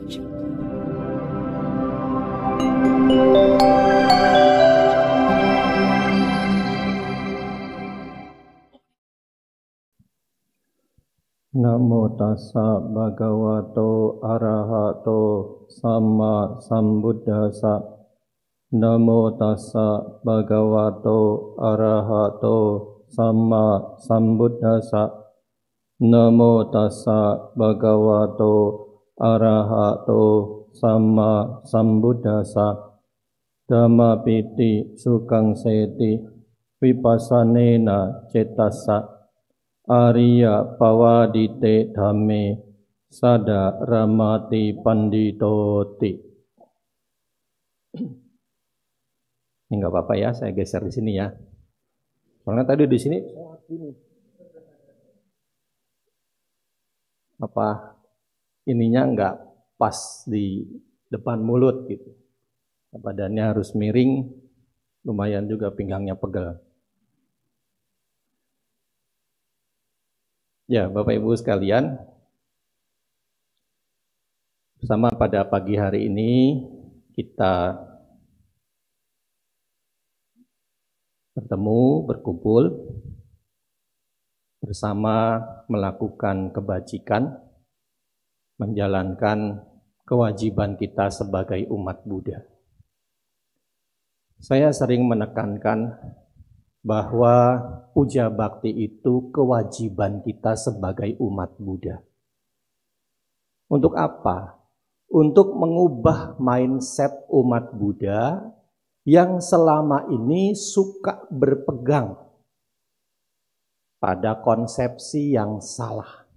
Namo tassa bhagavato arahato samma sambuddhassa. Namo tassa bhagavato arahato samma sambuddhassa. Namo tassa bhagavato arahato samma sambuddhassa. Dhammapiti sukang seti vipassanena cetassa. Arya pawadite dhamme sada ramati panditoti. Ini nggak apa-apa ya, saya geser di sini ya. Soalnya tadi di sini ininya nggak pas di depan mulut gitu. Badannya harus miring, lumayan juga pinggangnya pegel. Ya, Bapak Ibu sekalian, bersama pada pagi hari ini kita bertemu, berkumpul bersama melakukan kebajikan, menjalankan kewajiban kita sebagai umat Buddha. Saya sering menekankan bahwa puja bakti itu kewajiban kita sebagai umat Buddha. Untuk apa? Untuk mengubah mindset umat Buddha yang selama ini suka berpegang pada konsepsi yang salah.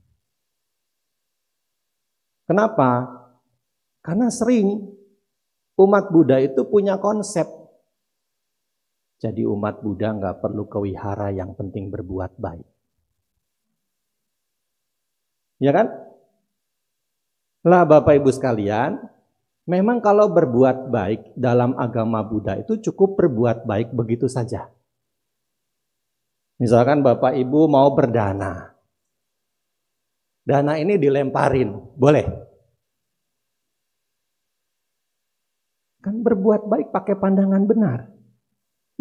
Kenapa? Karena sering umat Buddha itu punya konsep. Jadi umat Buddha nggak perlu kewihara, yang penting berbuat baik. Ya kan? Lah Bapak Ibu sekalian, memang kalau berbuat baik dalam agama Buddha itu cukup berbuat baik begitu saja. Misalkan Bapak Ibu mau berdana. Dana ini dilemparin, boleh? Kan berbuat baik pakai pandangan benar.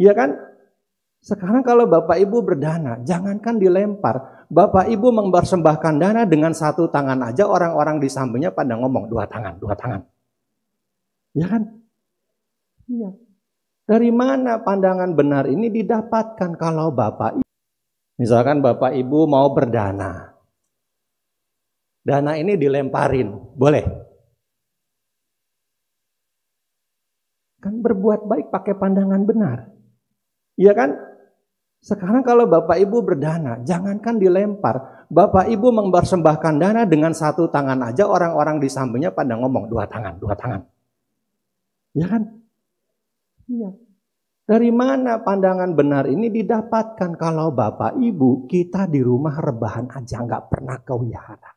Iya kan? Sekarang kalau Bapak Ibu berdana, jangankan dilempar. Bapak Ibu mempersembahkan dana dengan satu tangan aja, orang-orang di sampingnya pada ngomong, dua tangan, dua tangan. Iya kan? Iya. Dari mana pandangan benar ini didapatkan kalau Bapak Ibu? Misalkan Bapak Ibu mau berdana. Dana ini dilemparin, boleh? Kan berbuat baik pakai pandangan benar. Iya kan? Sekarang kalau Bapak Ibu berdana, jangankan dilempar. Bapak Ibu mempersembahkan dana dengan satu tangan aja, orang-orang di sampingnya pada ngomong, dua tangan, dua tangan. Iya kan? Iya. Dari mana pandangan benar ini didapatkan kalau Bapak Ibu kita di rumah rebahan aja nggak pernah kewihara.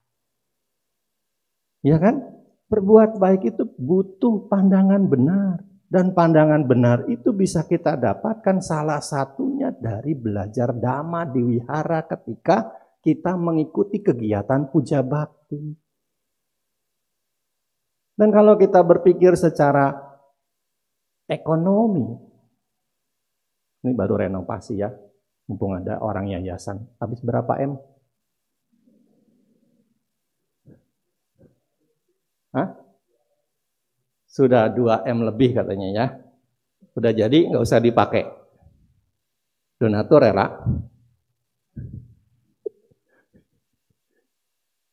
Iya kan? Berbuat baik itu butuh pandangan benar. Dan pandangan benar itu bisa kita dapatkan salah satunya dari belajar Dhamma di wihara ketika kita mengikuti kegiatan puja bakti. Dan kalau kita berpikir secara ekonomi, ini baru renovasi ya, mumpung ada orang yayasan, habis berapa M? Hah? Sudah 2M lebih katanya ya. Udah jadi nggak usah dipakai. Donatur rela.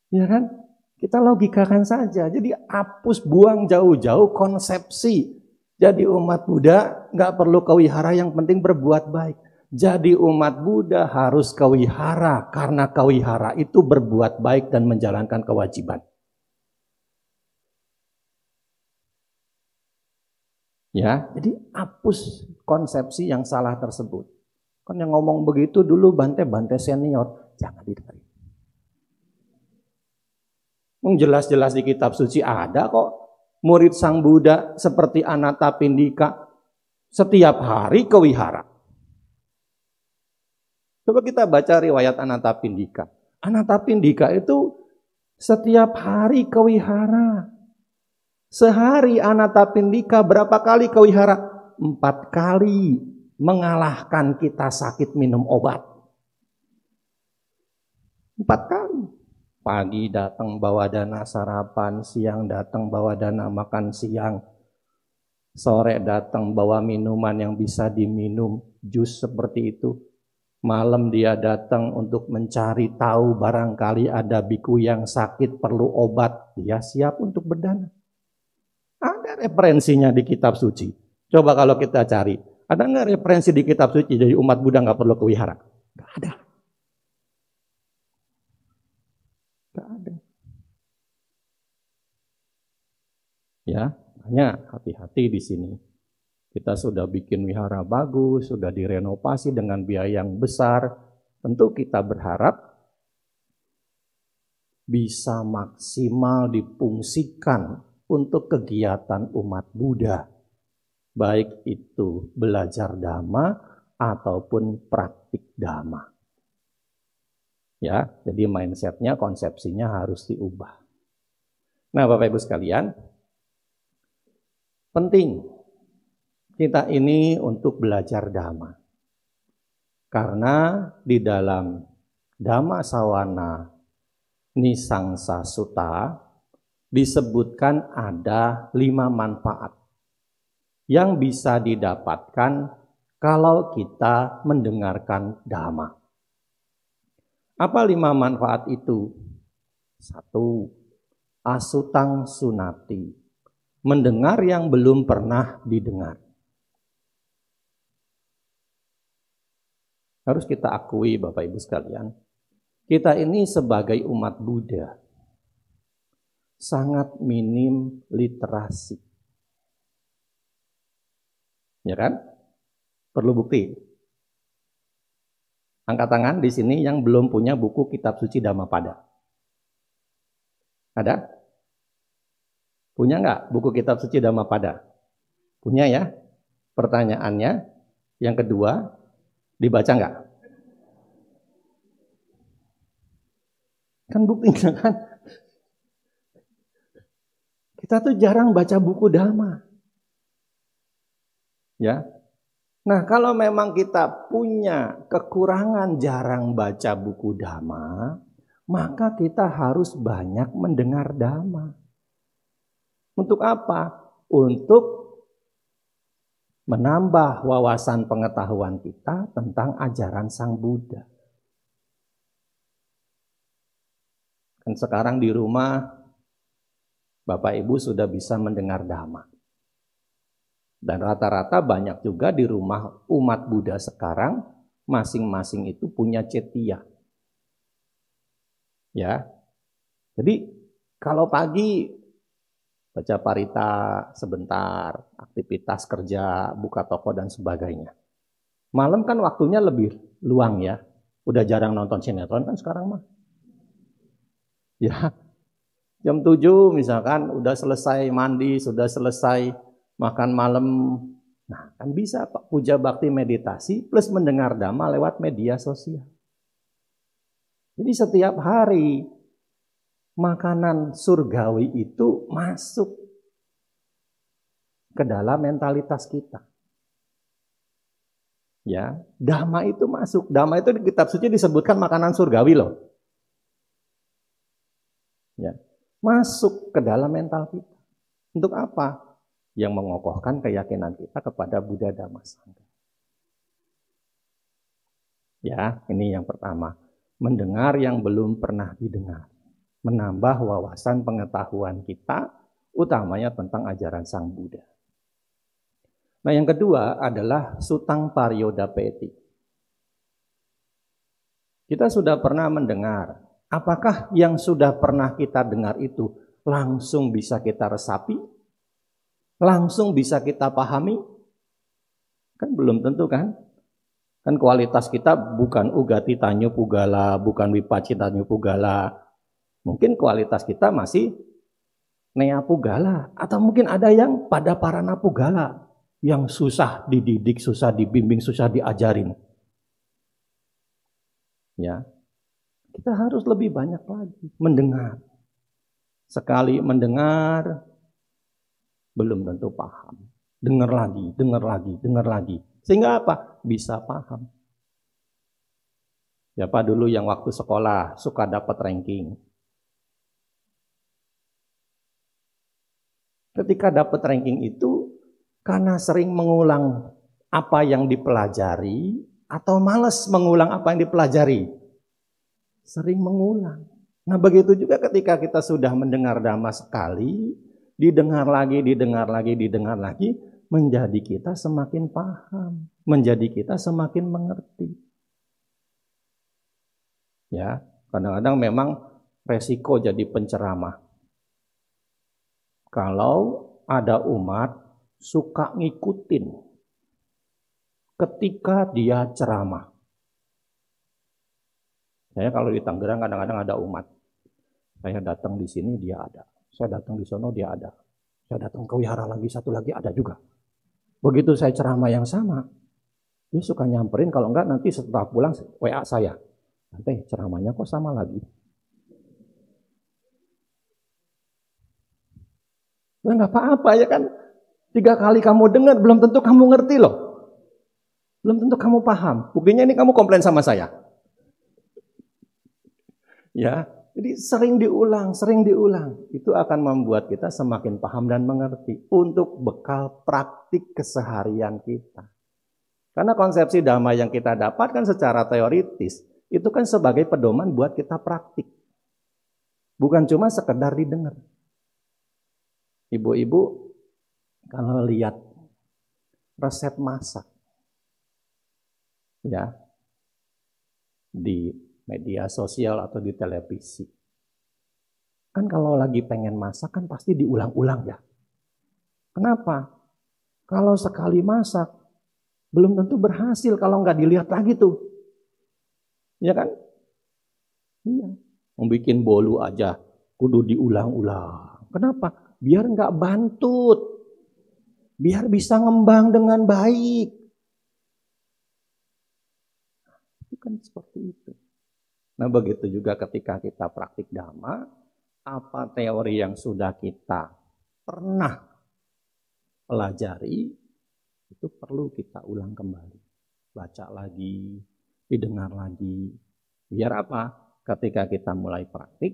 Ya kan? Kita logikakan saja. Jadi hapus, buang jauh-jauh konsepsi. Jadi umat Buddha nggak perlu kewihara, yang penting berbuat baik. Jadi umat Buddha harus kewihara karena kewihara itu berbuat baik dan menjalankan kewajiban. Ya, jadi hapus konsepsi yang salah tersebut. Kan yang ngomong begitu dulu bante-bante senior, jangan didengar. Jelas-jelas di kitab suci ada kok murid Sang Buddha seperti Anathapindika setiap hari kewihara. Coba kita baca riwayat Anathapindika. Anathapindika itu setiap hari kewihara. Sehari Anatapindika berapa kali kau wihara? 4 kali, mengalahkan kita sakit minum obat. 4 kali. Pagi datang bawa dana sarapan, siang datang bawa dana makan siang, sore datang bawa minuman yang bisa diminum, jus seperti itu. Malam dia datang untuk mencari tahu barangkali ada biku yang sakit perlu obat, dia siap untuk berdana. Ada referensinya di kitab suci. Coba kalau kita cari, ada nggak referensi di kitab suci jadi umat Buddha nggak perlu ke wihara? Nggak ada. Nggak ada. Ya, hanya hati-hati di sini. Kita sudah bikin wihara bagus, sudah direnovasi dengan biaya yang besar. Tentu kita berharap bisa maksimal difungsikan untuk kegiatan umat Buddha. Baik itu belajar dhamma ataupun praktik dhamma. Ya, jadi mindsetnya, konsepsinya harus diubah. Nah, Bapak Ibu sekalian, penting kita ini untuk belajar dhamma. Karena di dalam Dhamma Sawana Nisangsa Sutta disebutkan ada 5 manfaat yang bisa didapatkan kalau kita mendengarkan dhamma. Apa 5 manfaat itu? 1. Asutang sunati. Mendengar yang belum pernah didengar. Harus kita akui Bapak Ibu sekalian, kita ini sebagai umat Buddha sangat minim literasi. Ya kan? Perlu bukti. Angkat tangan di sini yang belum punya buku kitab suci Dhammapada. Ada? Punya nggak buku kitab suci Dhammapada? Punya ya? Pertanyaannya, yang kedua, dibaca nggak? Kan buktinya kan? Kita tuh jarang baca buku dhamma. Ya. Nah, kalau memang kita punya kekurangan jarang baca buku dhamma, maka kita harus banyak mendengar dhamma. Untuk apa? Untuk menambah wawasan pengetahuan kita tentang ajaran Sang Buddha. Kan sekarang di rumah Bapak Ibu sudah bisa mendengar dhamma. Dan rata-rata banyak juga di rumah umat Buddha sekarang masing-masing itu punya cetia. Ya. Jadi kalau pagi baca parita sebentar, aktivitas kerja, buka toko dan sebagainya. Malam kan waktunya lebih luang ya. Udah jarang nonton sinetron kan sekarang mah. Ya. Jam 7 misalkan udah selesai mandi, sudah selesai makan malam. Nah, kan bisa Pak puja bakti meditasi plus mendengar dhamma lewat media sosial. Jadi setiap hari makanan surgawi itu masuk ke dalam mentalitas kita. Ya, dhamma itu masuk. Dhamma itu di kitab suci disebutkan makanan surgawi loh. Ya, masuk ke dalam mental kita. Untuk apa? Yang mengokohkan keyakinan kita kepada Buddha Dhamma Sangha. Ya, ini yang pertama. Mendengar yang belum pernah didengar. Menambah wawasan pengetahuan kita, utamanya tentang ajaran Sang Buddha. Nah, yang kedua adalah Sutang Paryodapeti. Kita sudah pernah mendengar. Apakah yang sudah pernah kita dengar itu langsung bisa kita resapi? Langsung bisa kita pahami? Kan belum tentu kan? Kan kualitas kita bukan Ugati Tanyu Pugala, bukan Wipaci Tanyu Pugala. Mungkin kualitas kita masih Nea Pugala. Atau mungkin ada yang pada Parana Pugala. Yang susah dididik, susah dibimbing, susah diajarin. Ya, kita harus lebih banyak lagi mendengar. Sekali mendengar, belum tentu paham. Dengar lagi, dengar lagi, dengar lagi. Sehingga apa? Bisa paham. Siapa dulu yang waktu sekolah suka dapat ranking? Ketika dapat ranking itu karena sering mengulang apa yang dipelajari atau malas mengulang apa yang dipelajari? Sering mengulang. Nah, begitu juga ketika kita sudah mendengar dhamma sekali, didengar lagi, didengar lagi, didengar lagi, menjadi kita semakin paham, menjadi kita semakin mengerti. Ya, kadang-kadang memang resiko jadi penceramah. Kalau ada umat suka ngikutin ketika dia ceramah. Saya kalau di Tangerang kadang-kadang ada umat. Saya datang di sini dia ada. Saya datang di sono dia ada. Saya datang ke wihara lagi satu lagi ada juga. Begitu saya ceramah yang sama, dia suka nyamperin, kalau enggak nanti setelah pulang WA saya. Nanti ceramahnya kok sama lagi. Nah, nggak apa-apa ya kan. 3 kali kamu dengar, belum tentu kamu ngerti loh. Belum tentu kamu paham. Buktinya ini kamu komplain sama saya. Ya, jadi sering diulang. Itu akan membuat kita semakin paham dan mengerti. Untuk bekal praktik keseharian kita. Karena konsepsi dhamma yang kita dapatkan secara teoritis, itu kan sebagai pedoman buat kita praktik. Bukan cuma sekedar didengar. Ibu-ibu, kalau lihat resep masak, ya, di media sosial atau di televisi, kan kalau lagi pengen masak kan pasti diulang-ulang ya. Kenapa? Kalau sekali masak, belum tentu berhasil kalau nggak dilihat lagi tuh. Ya kan? Iya. Membikin bolu aja kudu diulang-ulang. Kenapa? Biar nggak bantut. Biar bisa ngembang dengan baik. Itu kan seperti itu. Nah, begitu juga ketika kita praktik dhamma, apa teori yang sudah kita pernah pelajari, itu perlu kita ulang kembali. Baca lagi, didengar lagi. Biar apa? Ketika kita mulai praktik,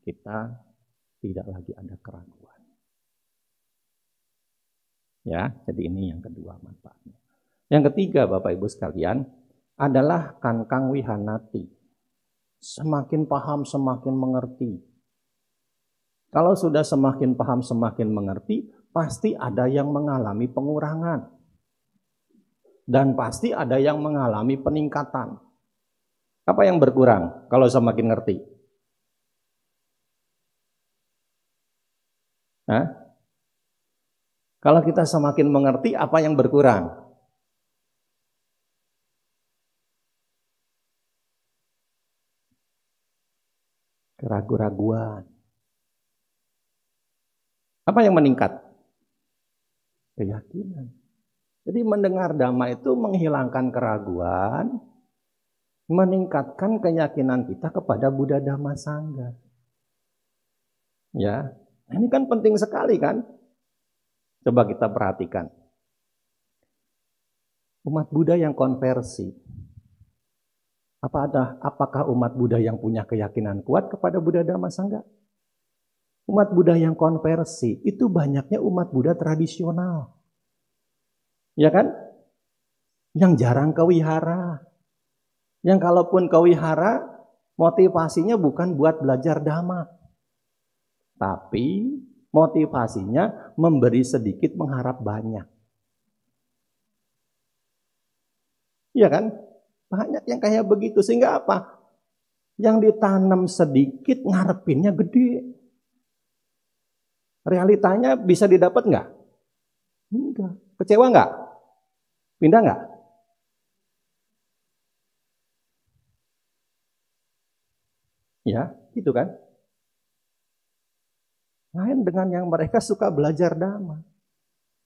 kita tidak lagi ada keraguan. Ya, jadi ini yang kedua manfaatnya. Yang ketiga, Bapak Ibu sekalian, adalah kankang wihanati. Semakin paham, semakin mengerti. Kalau sudah semakin paham, semakin mengerti, pasti ada yang mengalami pengurangan. Dan pasti ada yang mengalami peningkatan. Apa yang berkurang kalau semakin ngerti? Hah? Kalau kita semakin mengerti, apa yang berkurang? Keraguan-raguan. Apa yang meningkat? Keyakinan. Jadi mendengar dhamma itu menghilangkan keraguan, meningkatkan keyakinan kita kepada Buddha Dhamma Sangha. Ya, ini kan penting sekali kan? Coba kita perhatikan. Umat Buddha yang konversi. Apakah umat Buddha yang punya keyakinan kuat kepada Buddha Dhamma Sangha? Umat Buddha yang konversi itu banyaknya umat Buddha tradisional. Ya kan? Yang jarang ke wihara. Yang kalaupun ke wihara, motivasinya bukan buat belajar dhamma. Tapi motivasinya memberi sedikit mengharap banyak. Iya kan? Banyak yang kayak begitu. Sehingga apa? Yang ditanam sedikit, ngarepinnya gede. Realitanya bisa didapat nggak? Enggak. Kecewa nggak? Pindah nggak? Ya, gitu kan? Lain dengan yang mereka suka belajar dhamma.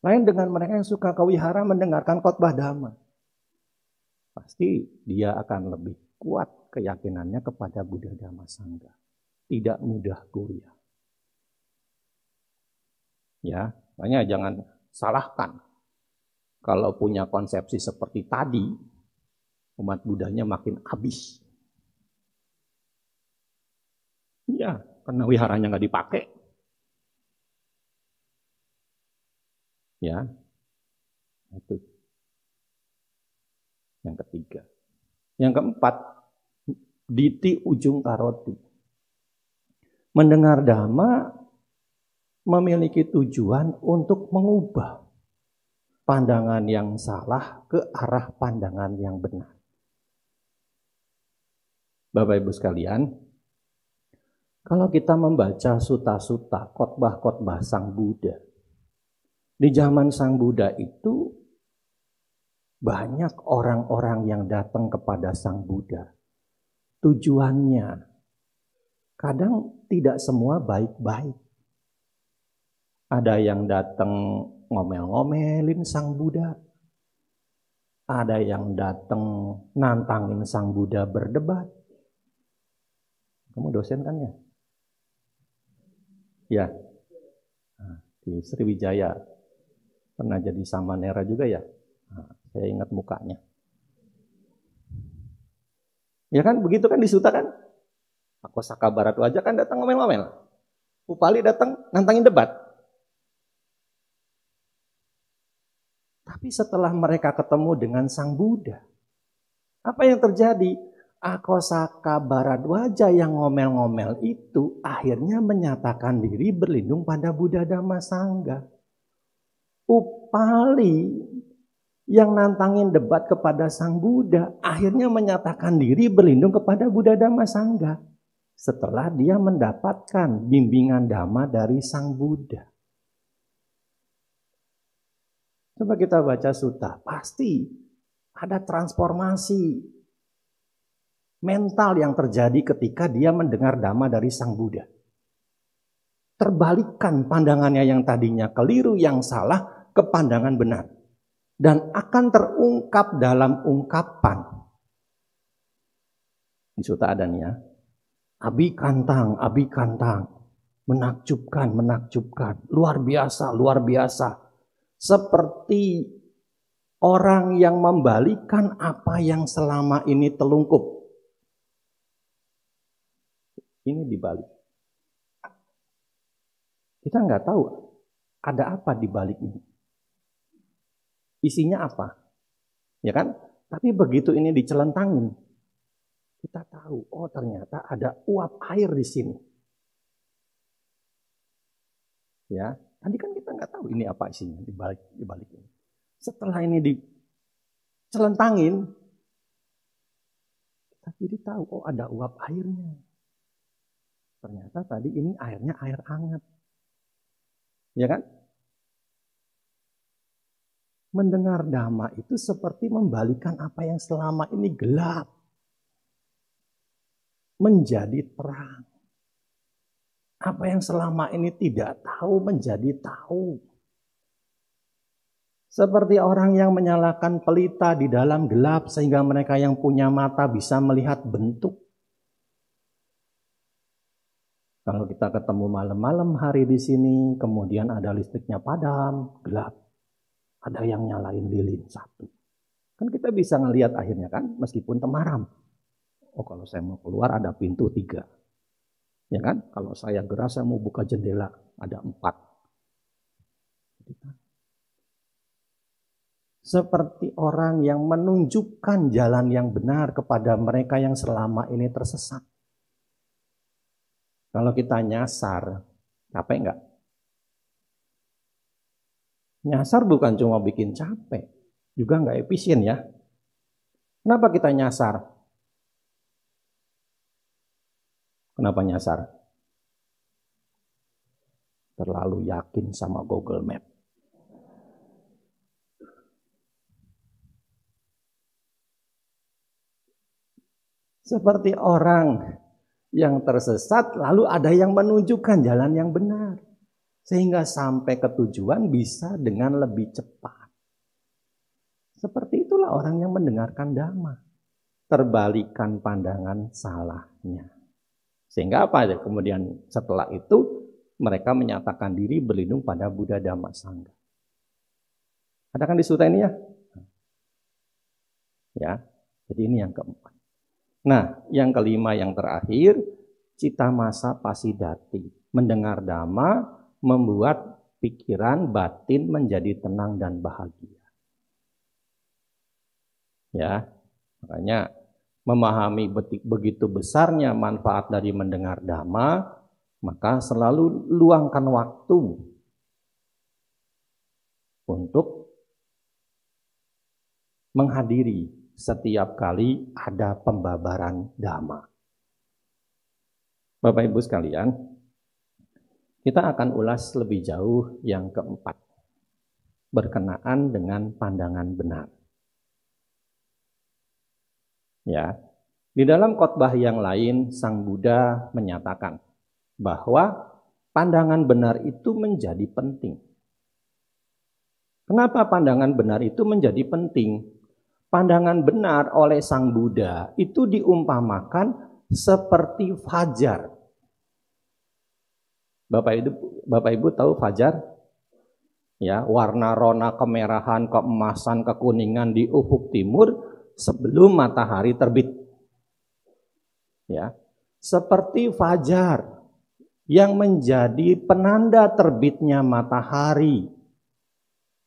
Lain dengan mereka yang suka ke wihara mendengarkan khotbah dhamma. Pasti dia akan lebih kuat keyakinannya kepada Buddha Dhamma Sangha. Tidak mudah goyah. Ya, Makanya jangan salahkan. Kalau punya konsepsi seperti tadi, umat Buddhanya makin habis. Ya, karena wiharanya nggak dipakai. Ya, itu. Yang ketiga. Yang keempat, diti ujung karoti. Mendengar dhamma memiliki tujuan untuk mengubah pandangan yang salah ke arah pandangan yang benar. Bapak Ibu sekalian, kalau kita membaca suta-suta, khotbah-khotbah Sang Buddha, di zaman Sang Buddha itu banyak orang-orang yang datang kepada Sang Buddha. Tujuannya kadang tidak semua baik-baik. Ada yang datang ngomel-ngomelin Sang Buddha. Ada yang datang nantangin Sang Buddha berdebat. Kamu dosen kan ya? Ya. Di Sriwijaya. Pernah jadi samanera juga ya? Saya ingat mukanya. Ya kan, begitu kan di Suta kan? Akosaka Bharadwaja kan datang ngomel-ngomel. Upali datang nantangin debat. Tapi setelah mereka ketemu dengan Sang Buddha, apa yang terjadi? Akosaka Bharadwaja yang ngomel-ngomel itu akhirnya menyatakan diri berlindung pada Buddha Dhamma Sangha. Upali yang nantangin debat kepada Sang Buddha akhirnya menyatakan diri berlindung kepada Buddha Dhamma Sangha setelah dia mendapatkan bimbingan Dhamma dari Sang Buddha. Coba kita baca suta, pasti ada transformasi mental yang terjadi ketika dia mendengar Dhamma dari Sang Buddha. Terbalikkan pandangannya yang tadinya keliru, yang salah, ke pandangan benar. Dan akan terungkap dalam ungkapan. Di suta ada nih ya. Abi kantang, menakjubkan, luar biasa. Seperti orang yang membalikan apa yang selama ini telungkup. Ini dibalik. Kita nggak tahu ada apa di balik ini. Isinya apa? Ya kan? Tapi begitu ini dicelentangin, kita tahu, oh ternyata ada uap air di sini. Ya, tadi kan kita nggak tahu ini apa isinya di balik ini. Setelah ini dicelentangin, kita jadi tahu, oh ada uap airnya. Ternyata tadi ini airnya air hangat. Ya kan? Mendengar Dhamma itu seperti membalikan apa yang selama ini gelap menjadi terang. Apa yang selama ini tidak tahu menjadi tahu. Seperti orang yang menyalakan pelita di dalam gelap sehingga mereka yang punya mata bisa melihat bentuk. Kalau kita ketemu malam-malam hari di sini, kemudian ada listriknya padam, gelap. Ada yang nyalain lilin satu. Kan kita bisa ngelihat akhirnya kan, meskipun temaram. Oh kalau saya mau keluar ada pintu 3. Ya kan, kalau saya gerak saya mau buka jendela, ada 4. Seperti orang yang menunjukkan jalan yang benar kepada mereka yang selama ini tersesat. Kalau kita nyasar, capek enggak? Nyasar bukan cuma bikin capek, juga nggak efisien ya. Kenapa kita nyasar? Kenapa nyasar? Terlalu yakin sama Google Map. Seperti orang yang tersesat, lalu ada yang menunjukkan jalan yang benar. Sehingga sampai ke tujuan bisa dengan lebih cepat. Seperti itulah orang yang mendengarkan Dhamma. Terbalikan pandangan salahnya. Sehingga apa? Kemudian setelah itu mereka menyatakan diri berlindung pada Buddha Dhamma Sangha. Ada kan di sutta ini ya? Ya, jadi ini yang keempat. Nah, yang kelima yang terakhir, Citamasa Pasidati. Mendengar Dhamma membuat pikiran batin menjadi tenang dan bahagia. Ya, makanya memahami begitu besarnya manfaat dari mendengar Dhamma, maka selalu luangkan waktu untuk menghadiri setiap kali ada pembabaran Dhamma. Bapak Ibu sekalian, kita akan ulas lebih jauh yang keempat, berkenaan dengan pandangan benar. Ya, di dalam khotbah yang lain, Sang Buddha menyatakan bahwa pandangan benar itu menjadi penting. Kenapa pandangan benar itu menjadi penting? Pandangan benar oleh Sang Buddha itu diumpamakan seperti fajar. Bapak Ibu tahu fajar? Ya, warna rona kemerahan, keemasan, kekuningan di ufuk timur sebelum matahari terbit. Ya, seperti fajar yang menjadi penanda terbitnya matahari.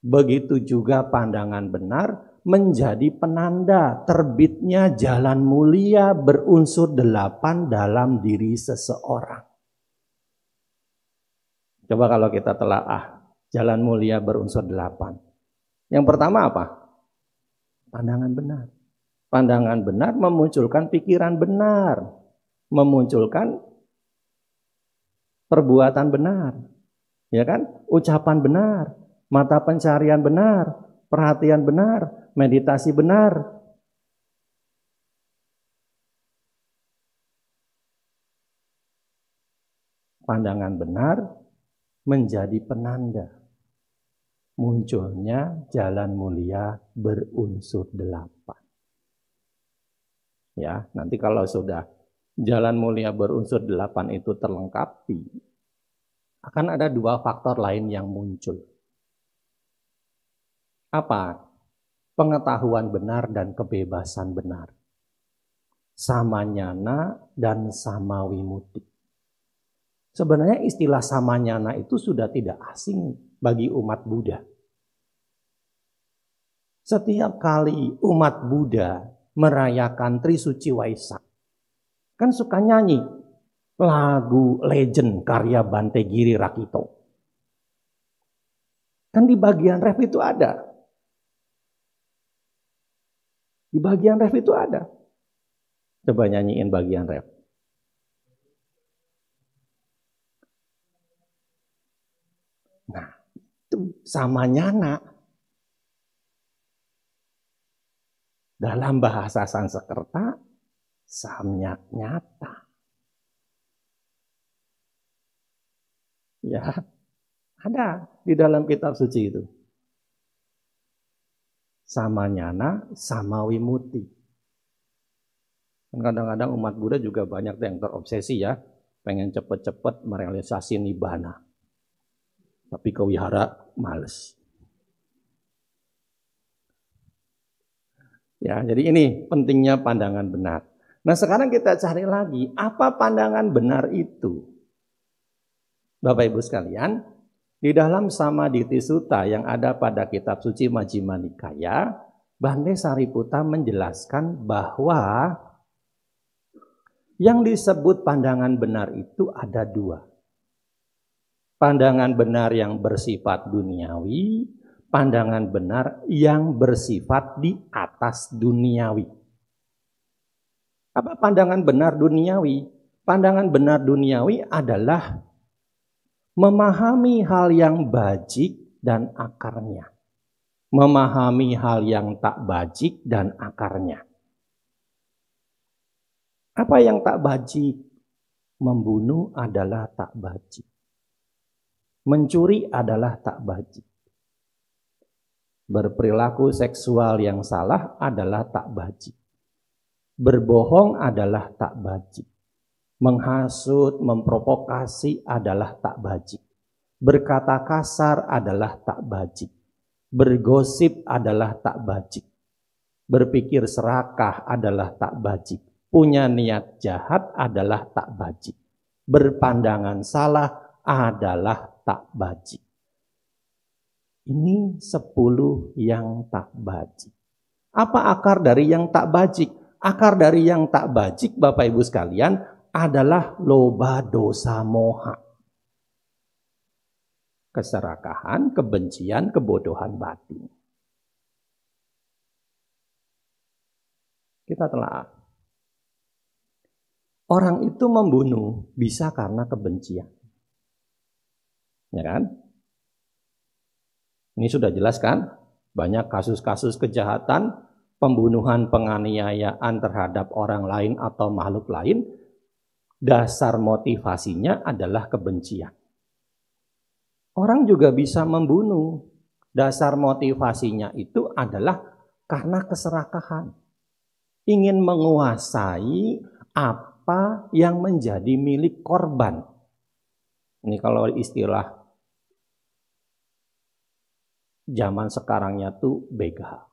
Begitu juga pandangan benar menjadi penanda terbitnya jalan mulia berunsur 8 dalam diri seseorang. Coba kalau kita telaah jalan mulia berunsur 8. Yang pertama apa? Pandangan benar. Pandangan benar memunculkan pikiran benar, memunculkan perbuatan benar, ya kan? Ucapan benar, mata pencarian benar, perhatian benar, meditasi benar. Pandangan benar menjadi penanda munculnya jalan mulia berunsur 8. Ya, nanti kalau sudah jalan mulia berunsur 8 itu terlengkapi, akan ada 2 faktor lain yang muncul. Apa? Pengetahuan benar dan kebebasan benar. Samanyana dan samawimuti. Sebenarnya istilah samanyana itu sudah tidak asing bagi umat Buddha. Setiap kali umat Buddha merayakan Trisuci Waisak, kan suka nyanyi lagu legend karya Bante Giri Rakito. Kan di bagian ref itu ada. Di bagian ref itu ada. Coba nyanyiin bagian ref. Nah, itu samanyana. Dalam bahasa Sanskerta, samnya nyata. Ya, ada di dalam kitab suci itu. Samanyana, samawimuti. Kadang-kadang umat Buddha juga banyak yang terobsesi ya, pengen cepet-cepet merealisasi nibbana. Tapi ke wihara males. Ya, jadi ini pentingnya pandangan benar. Nah, sekarang kita cari lagi, apa pandangan benar itu? Bapak Ibu sekalian, di dalam Samaditi Sutta yang ada pada kitab suci Majjhima Nikaya, Bante Sariputta menjelaskan bahwa yang disebut pandangan benar itu ada 2. Pandangan benar yang bersifat duniawi, pandangan benar yang bersifat di atas duniawi. Apa pandangan benar duniawi? Pandangan benar duniawi adalah memahami hal yang bajik dan akarnya. Memahami hal yang tak bajik dan akarnya. Apa yang tak bajik? Membunuh adalah tak bajik. Mencuri adalah tak bajik. Berperilaku seksual yang salah adalah tak bajik. Berbohong adalah tak bajik. Menghasut, memprovokasi adalah tak bajik. Berkata kasar adalah tak bajik. Bergosip adalah tak bajik. Berpikir serakah adalah tak bajik. Punya niat jahat adalah tak bajik. Berpandangan salah adalah tak bajik. Ini 10 yang tak bajik. Apa akar dari yang tak bajik? Akar dari yang tak bajik, Bapak Ibu sekalian, adalah loba, dosa, moha. Keserakahan, kebencian, kebodohan batin. Kita telah. Orang itu membunuh bisa karena kebencian. Ya kan? Ini sudah jelas kan? Banyak kasus-kasus kejahatan, pembunuhan, penganiayaan terhadap orang lain atau makhluk lain, dasar motivasinya adalah kebencian. Orang juga bisa membunuh, dasar motivasinya itu adalah karena keserakahan. Ingin menguasai apa yang menjadi milik korban. Ini kalau istilah zaman sekarangnya tuh begal.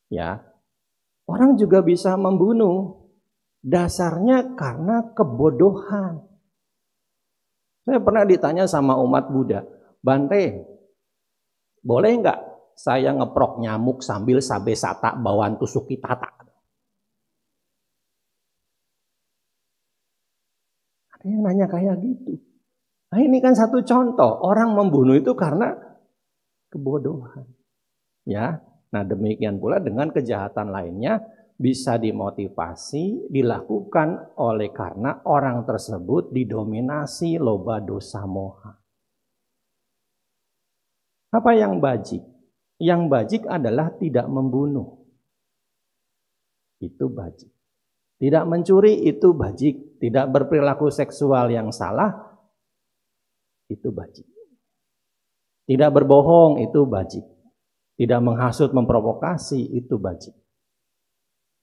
Ya. Orang juga bisa membunuh. Dasarnya karena kebodohan. Saya pernah ditanya sama umat Buddha, Bante, boleh nggak saya ngeprok nyamuk sambil sabe sata bawaan tusuki tata? Ada yang nanya kayak gitu. Nah ini kan satu contoh, orang membunuh itu karena kebodohan. Ya, nah demikian pula dengan kejahatan lainnya bisa dimotivasi, dilakukan oleh karena orang tersebut didominasi loba, dosa, moha. Apa yang bajik? Yang bajik adalah tidak membunuh. Itu bajik. Tidak mencuri itu bajik. Tidak berperilaku seksual yang salah itu bajik. Tidak berbohong itu bajik. Tidak menghasut, memprovokasi itu bajik.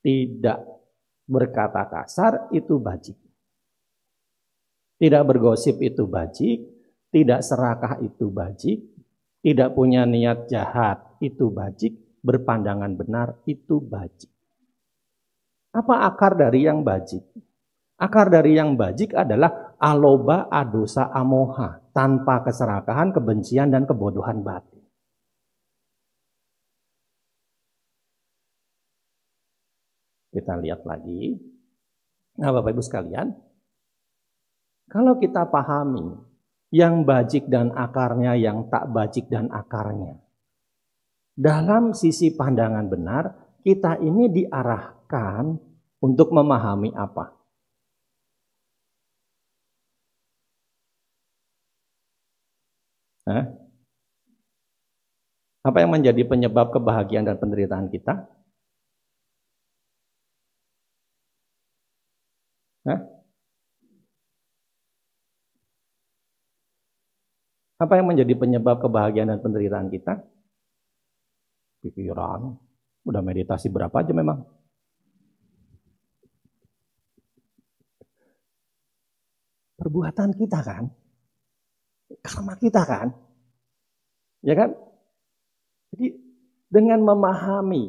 Tidak berkata kasar itu bajik. Tidak bergosip itu bajik. Tidak serakah itu bajik. Tidak punya niat jahat itu bajik. Berpandangan benar itu bajik. Apa akar dari yang bajik? Akar dari yang bajik adalah aloba, adosa, amoha, tanpa keserakahan, kebencian, dan kebodohan batin. Kita lihat lagi. Nah, Bapak Ibu sekalian, kalau kita pahami yang bajik dan akarnya, yang tak bajik dan akarnya, dalam sisi pandangan benar, kita ini diarahkan untuk memahami apa? Apa yang menjadi penyebab kebahagiaan dan penderitaan kita? Apa yang menjadi penyebab kebahagiaan dan penderitaan kita? Pikiran. Udah meditasi berapa aja memang? Perbuatan kita kan? Karma kita kan? Ya kan? Jadi dengan memahami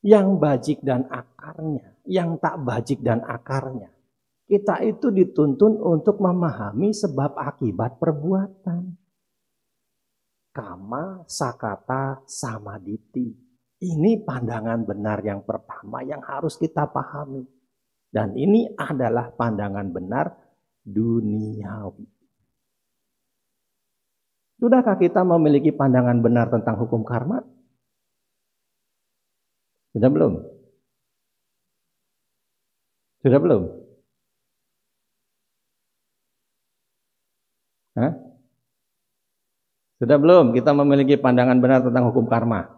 yang bajik dan akarnya, yang tak bajik dan akarnya, kita itu dituntun untuk memahami sebab akibat perbuatan. Kama, sakata, samaditi. Ini pandangan benar yang pertama yang harus kita pahami. Dan ini adalah pandangan benar duniawi. Sudahkah kita memiliki pandangan benar tentang hukum karma? Sudah belum? Sudah belum? Sudah belum kita memiliki pandangan benar tentang hukum karma?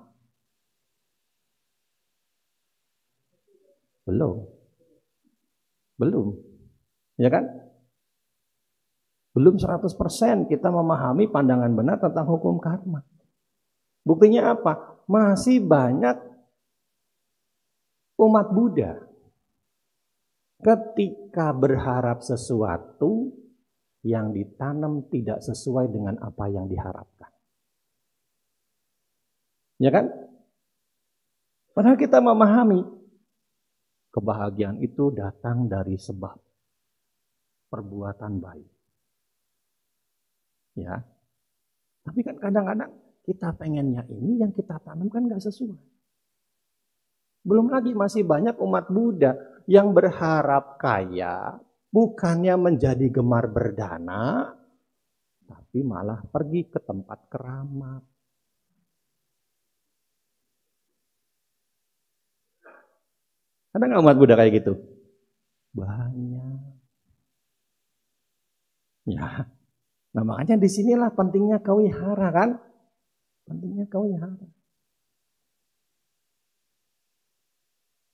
Belum. Belum. Ya kan? Belum 100% kita memahami pandangan benar tentang hukum karma. Buktinya apa? Masih banyak umat Buddha ketika berharap sesuatu yang ditanam tidak sesuai dengan apa yang diharapkan. Ya kan? Padahal kita memahami kebahagiaan itu datang dari sebab perbuatan baik. Ya. Tapi kan kadang-kadang kita pengennya ini yang kita tanam kan gak sesuai. Belum lagi masih banyak umat Buddha yang berharap kaya, bukannya menjadi gemar berdana, tapi malah pergi ke tempat keramat. Ada nggak umat Buddha kayak gitu? Banyak. Ya, nah makanya disinilah pentingnya kawihara kan? Pentingnya kawihara.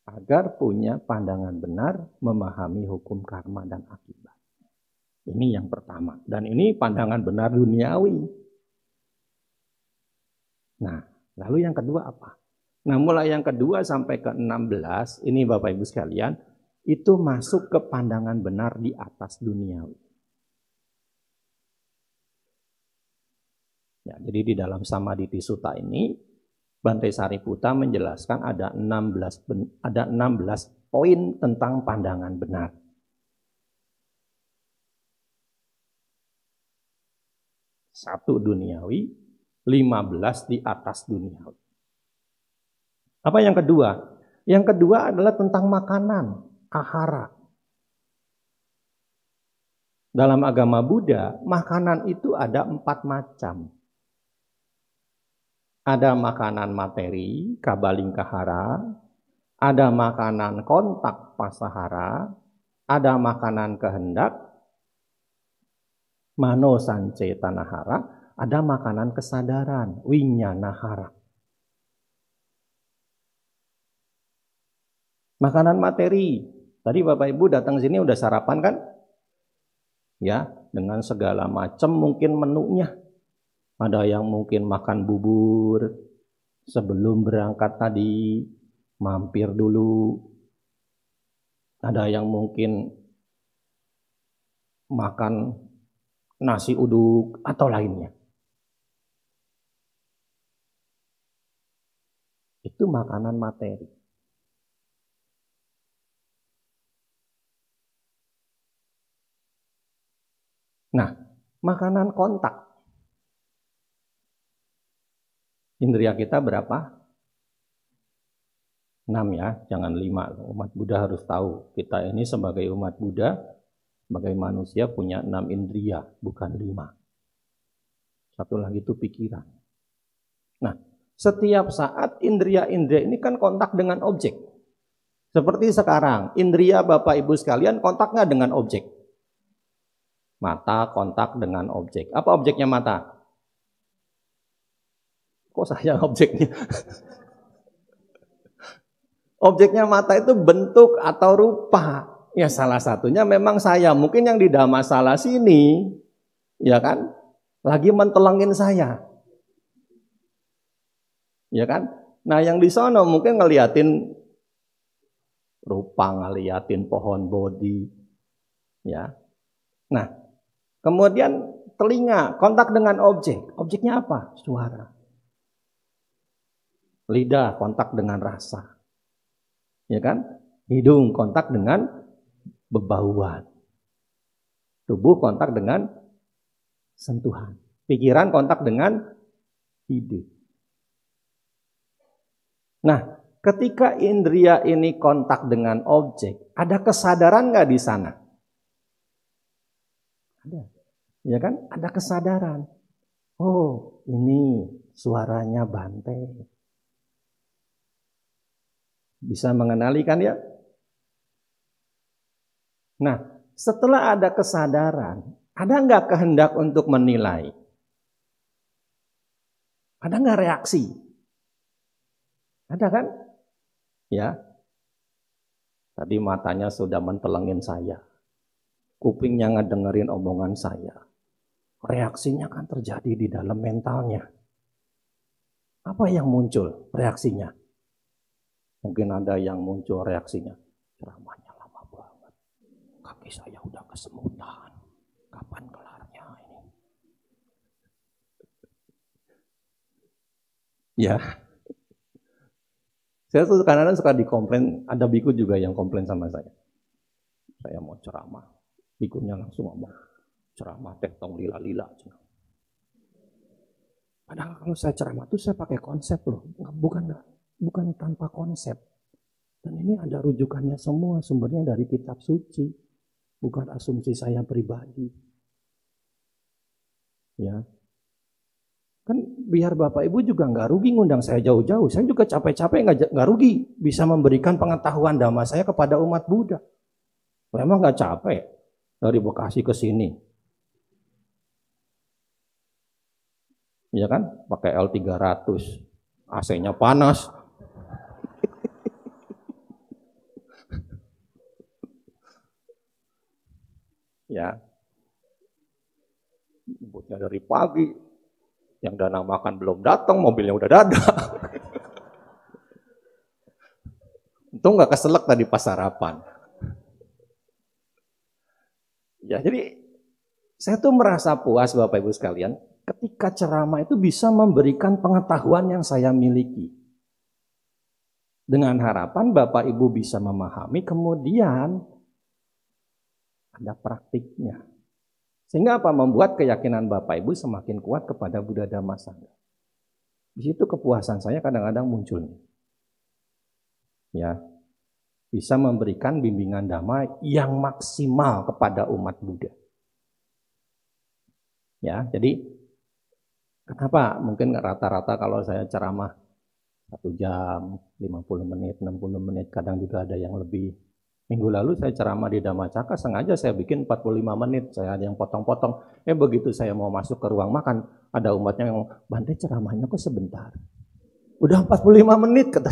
Agar punya pandangan benar memahami hukum karma dan akibat. Ini yang pertama. Dan ini pandangan benar duniawi. Nah, lalu yang kedua apa? Nah, mulai yang kedua sampai ke 16, ini Bapak Ibu sekalian, itu masuk ke pandangan benar di atas duniawi. Ya, jadi di dalam Samaditi Sutta ini, Bante Sariputta menjelaskan ada 16 poin tentang pandangan benar. Satu duniawi, 15 di atas duniawi. Apa yang kedua? Yang kedua adalah tentang makanan, ahara. Dalam agama Buddha, makanan itu ada 4 macam. Ada makanan materi, kabalingkahara, ada makanan kontak, pasahara, ada makanan kehendak, mano sancetanahara, ada makanan kesadaran, winyanahara. Makanan materi, tadi Bapak Ibu datang sini udah sarapan kan? Ya, dengan segala macam mungkin menunya. Ada yang mungkin makan bubur sebelum berangkat tadi, mampir dulu. Ada yang mungkin makan nasi uduk atau lainnya. Itu makanan materi. Nah, makanan kontak. Indria kita berapa? 6 ya, jangan 5. Umat Buddha harus tahu. Kita ini sebagai umat Buddha, sebagai manusia punya 6 indria, bukan 5. Satu lagi itu pikiran. Nah, setiap saat indria-indria ini kan kontak dengan objek. Seperti sekarang, indria Bapak Ibu sekalian kontak nggak dengan objek? Mata kontak dengan objek. Apa objeknya mata? Kok saya objeknya? Objeknya mata itu bentuk atau rupa. Ya salah satunya memang saya. Mungkin yang di Dhammasala sini, ya kan, lagi mentelengin saya. Ya kan? Nah yang di sono mungkin ngeliatin rupa, ngeliatin pohon bodhi. Ya. Nah, kemudian telinga kontak dengan objek. Objeknya apa? Suara. Lidah kontak dengan rasa. Ya kan? Hidung kontak dengan bebauan. Tubuh kontak dengan sentuhan. Pikiran kontak dengan ide. Nah, ketika indria ini kontak dengan objek, ada kesadaran nggak di sana? Ada. Ya kan? Ada kesadaran. Oh, ini suaranya Bante. Bisa mengenali kan ya? Nah, setelah ada kesadaran, ada nggak kehendak untuk menilai? Ada nggak reaksi? Ada kan? Ya. Tadi matanya sudah mentelengin saya. Kupingnya ngedengerin omongan saya. Reaksinya kan terjadi di dalam mentalnya. Apa yang muncul reaksinya? Mungkin ada yang muncul reaksinya, ceramahnya lama banget. kaki saya udah kesemutan. Kapan kelarnya ini? Ya. Saya tuh kadang-kadang suka dikomplain, ada biku juga yang komplain sama saya. Saya mau ceramah, bikunya langsung ngomong, ceramah tentang lila-lila. Padahal kalau saya ceramah tuh saya pakai konsep loh, bukan tanpa konsep. Dan ini ada rujukannya semua, sumbernya dari kitab suci, bukan asumsi saya pribadi. Ya, kan biar Bapak Ibu juga nggak rugi ngundang saya jauh-jauh. Saya juga capek-capek nggak rugi bisa memberikan pengetahuan dhamma saya kepada umat Buddha. Memang nggak capek dari Bekasi ke sini. Ya kan, pakai L300, AC-nya panas. Ya, jemputnya dari pagi. Yang dana makan belum datang, mobilnya udah dadak. Untung nggak keselak tadi pas sarapan. Ya, jadi saya tuh merasa puas Bapak Ibu sekalian ketika ceramah itu bisa memberikan pengetahuan yang saya miliki. Dengan harapan Bapak Ibu bisa memahami, kemudian ada praktiknya. Sehingga apa? Membuat keyakinan Bapak Ibu semakin kuat kepada Buddha Dhamma Sangha. Di situ kepuasan saya kadang-kadang muncul. Ya, bisa memberikan bimbingan Dhamma yang maksimal kepada umat Buddha. Ya, jadi kenapa mungkin rata-rata kalau saya ceramah 1 jam, 50 menit, 60 menit, kadang juga ada yang lebih. Minggu lalu saya ceramah di Dhammacakka, sengaja saya bikin 45 menit, saya ada yang potong-potong. Begitu saya mau masuk ke ruang makan, ada umatnya yang Bante ceramahnya kok sebentar. Udah 45 menit, kata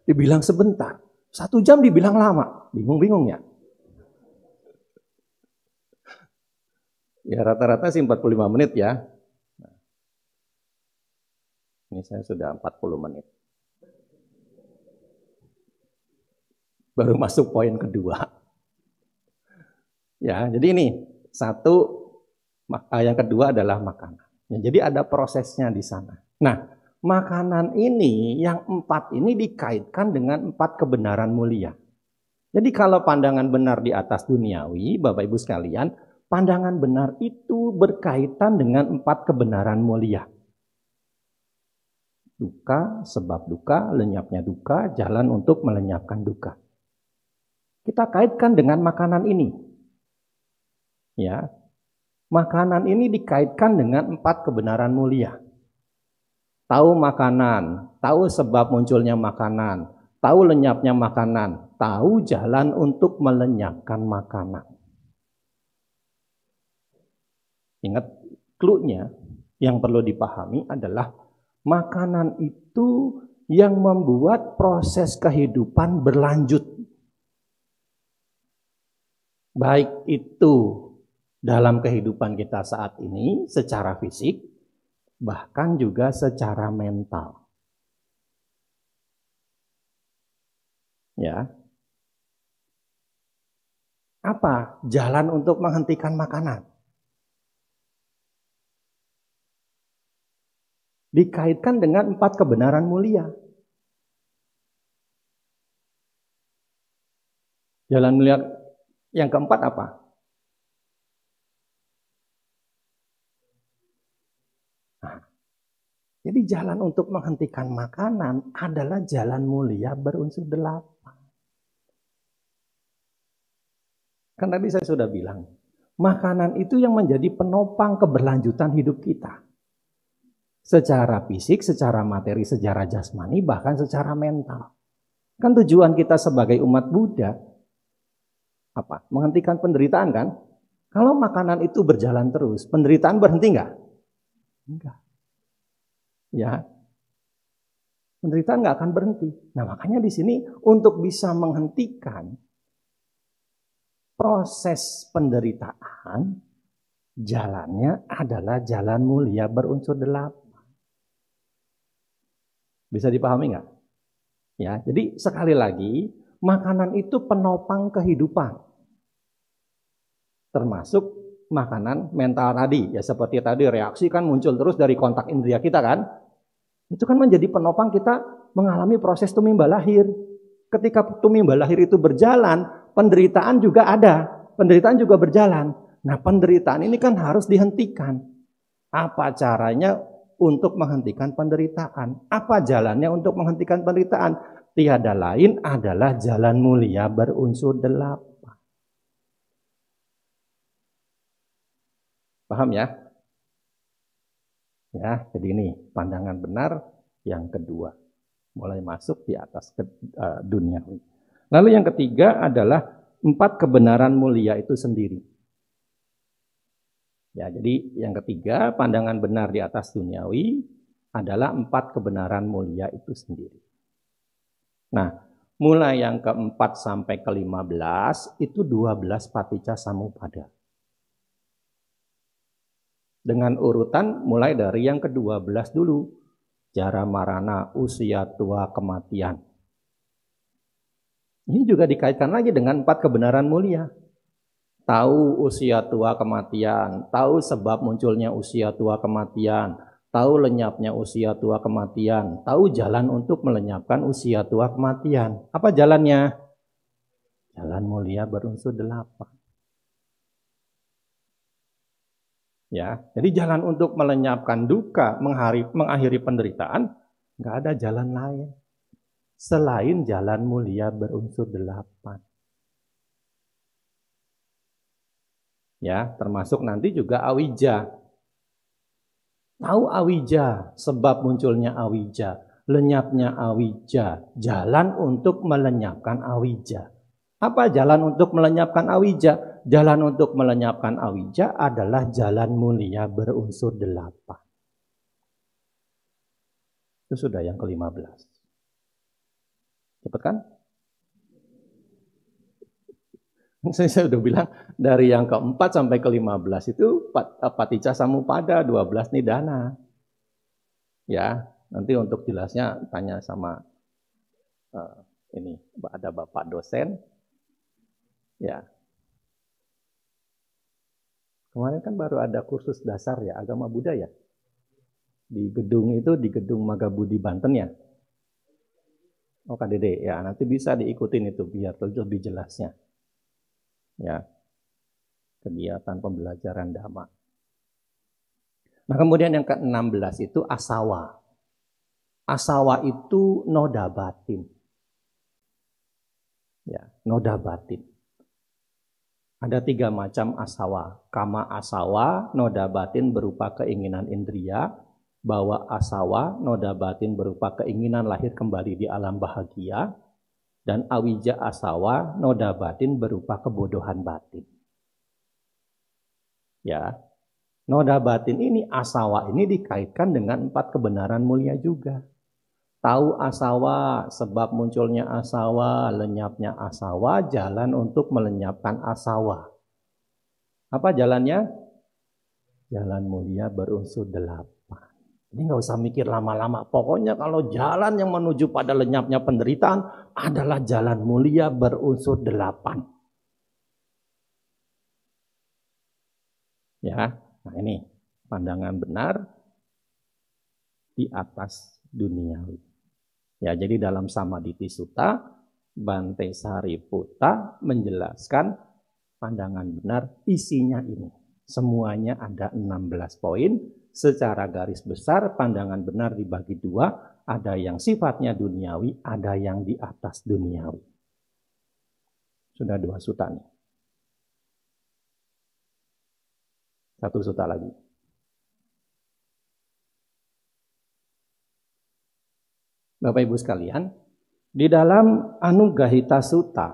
dibilang sebentar. 1 jam dibilang lama, bingung-bingung ya. Ya rata-rata sih 45 menit ya. Ini saya sudah 40 menit. Baru masuk poin kedua. Ya, jadi ini yang kedua adalah makanan. Ya, jadi ada prosesnya di sana. Nah, makanan ini yang 4 ini dikaitkan dengan 4 kebenaran mulia. Jadi kalau pandangan benar di atas duniawi, Bapak Ibu sekalian, pandangan benar itu berkaitan dengan 4 kebenaran mulia. Duka, sebab duka, lenyapnya duka, jalan untuk melenyapkan duka. Kita kaitkan dengan makanan ini. Ya. Makanan ini dikaitkan dengan 4 kebenaran mulia. Tahu makanan, tahu sebab munculnya makanan, tahu lenyapnya makanan, tahu jalan untuk melenyapkan makanan. Ingat, clue-nya yang perlu dipahami adalah makanan itu yang membuat proses kehidupan berlanjut. Baik itu dalam kehidupan kita saat ini secara fisik, bahkan juga secara mental. Ya. Apa jalan untuk menghentikan makanan? Dikaitkan dengan 4 kebenaran mulia. Jalan mulia yang keempat apa? Nah, jadi jalan untuk menghentikan makanan adalah jalan mulia berunsur 8. Kan tadi saya sudah bilang, makanan itu yang menjadi penopang keberlanjutan hidup kita. Secara fisik, secara materi, secara jasmani, bahkan secara mental. Kan tujuan kita sebagai umat Buddha, apa? Menghentikan penderitaan kan? Kalau makanan itu berjalan terus, penderitaan berhenti nggak? Enggak. Ya. Penderitaan nggak akan berhenti. Nah, makanya di sini untuk bisa menghentikan proses penderitaan, jalannya adalah jalan mulia berunsur 8. Bisa dipahami nggak? Ya, jadi sekali lagi, makanan itu penopang kehidupan. termasuk makanan mental tadi. Ya seperti tadi reaksi kan muncul terus dari kontak indera kita kan. Itu kan menjadi penopang kita mengalami proses tumimba lahir. Ketika tumimba lahir itu berjalan, penderitaan juga ada. Penderitaan juga berjalan. Nah, penderitaan ini kan harus dihentikan. Apa caranya untuk menghentikan penderitaan? Apa jalannya untuk menghentikan penderitaan? Tiada lain adalah jalan mulia berunsur 8. Paham ya? Ya, jadi ini pandangan benar yang kedua. Mulai masuk di atas dunia. Lalu yang ketiga adalah 4 kebenaran mulia itu sendiri. Ya, jadi yang ketiga, pandangan benar di atas duniawi adalah 4 kebenaran mulia itu sendiri. Nah, mulai yang keempat sampai ke-15 itu 12 paticca samuppada. Dengan urutan mulai dari yang ke-12 dulu. Jara marana, usia tua, kematian. Ini juga dikaitkan lagi dengan 4 kebenaran mulia. Tahu usia tua kematian, tahu sebab munculnya usia tua kematian, tahu lenyapnya usia tua kematian, tahu jalan untuk melenyapkan usia tua kematian. Apa jalannya? Jalan mulia berunsur 8. Ya, jadi jalan untuk melenyapkan duka, mengakhiri penderitaan, nggak ada jalan lain selain jalan mulia berunsur 8. Ya, termasuk nanti juga awija. Tahu awija, sebab munculnya awija, lenyapnya awija, jalan untuk melenyapkan awija. Apa jalan untuk melenyapkan awija? Jalan untuk melenyapkan awija adalah jalan mulia berunsur 8. Itu sudah yang ke-15. Cepat kan? Saya sudah bilang dari yang keempat sampai ke-15 itu paticca samuppada, 12 nidana. Ya, nanti untuk jelasnya tanya sama ini ada Bapak dosen. Ya. Kemarin kan baru ada kursus dasar ya agama budaya. Di gedung itu, di gedung Magabudi Banten ya. Oh KDD, ya nanti bisa diikutin itu biar lebih jelasnya. Ya, kegiatan pembelajaran dhamma. Nah kemudian yang ke-16 itu asawa. Asawa itu noda batin. Ya, noda batin. Ada 3 macam asawa. Kama asawa, noda batin berupa keinginan indria. Bawa asawa, noda batin berupa keinginan lahir kembali di alam bahagia. Dan awija asawa, noda batin berupa kebodohan batin. Ya, noda batin ini, asawa ini dikaitkan dengan 4 kebenaran mulia juga. Tahu asawa, sebab munculnya asawa, lenyapnya asawa, jalan untuk melenyapkan asawa. Apa jalannya? Jalan mulia berunsur 8. Ini nggak usah mikir lama-lama. Pokoknya kalau jalan yang menuju pada lenyapnya penderitaan adalah jalan mulia berunsur 8. Ya, nah ini pandangan benar di atas duniawi. Ya, jadi dalam Samaditi Sutta, Bante Sariputta menjelaskan pandangan benar isinya ini. Semuanya ada 16 poin. Secara garis besar pandangan benar dibagi 2, ada yang sifatnya duniawi, ada yang di atas duniawi. Sudah 2 sutta nih. 1 sutta lagi. Bapak Ibu sekalian, di dalam Anugahita Sutta,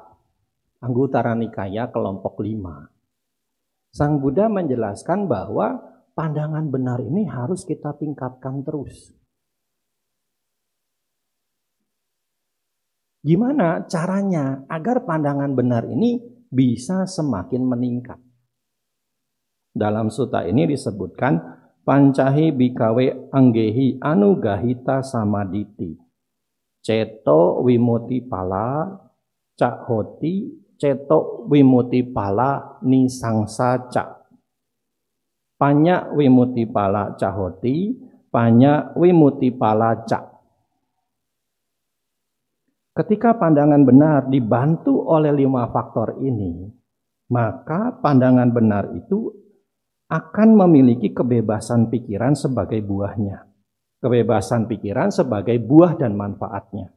Anguttara Nikaya kelompok 5, Sang Buddha menjelaskan bahwa pandangan benar ini harus kita tingkatkan terus. Gimana caranya agar pandangan benar ini bisa semakin meningkat? Dalam sutta ini disebutkan pancahi bikawe anggehi anugahita samaditi. Ceto wimuti pala cakhoti cetok wimuti pala nisangsaca. Panya wimuti pala cahoti, panya wimuti pala ca. Ketika pandangan benar dibantu oleh 5 faktor ini, maka pandangan benar itu akan memiliki kebebasan pikiran sebagai buahnya. Kebebasan pikiran sebagai buah dan manfaatnya.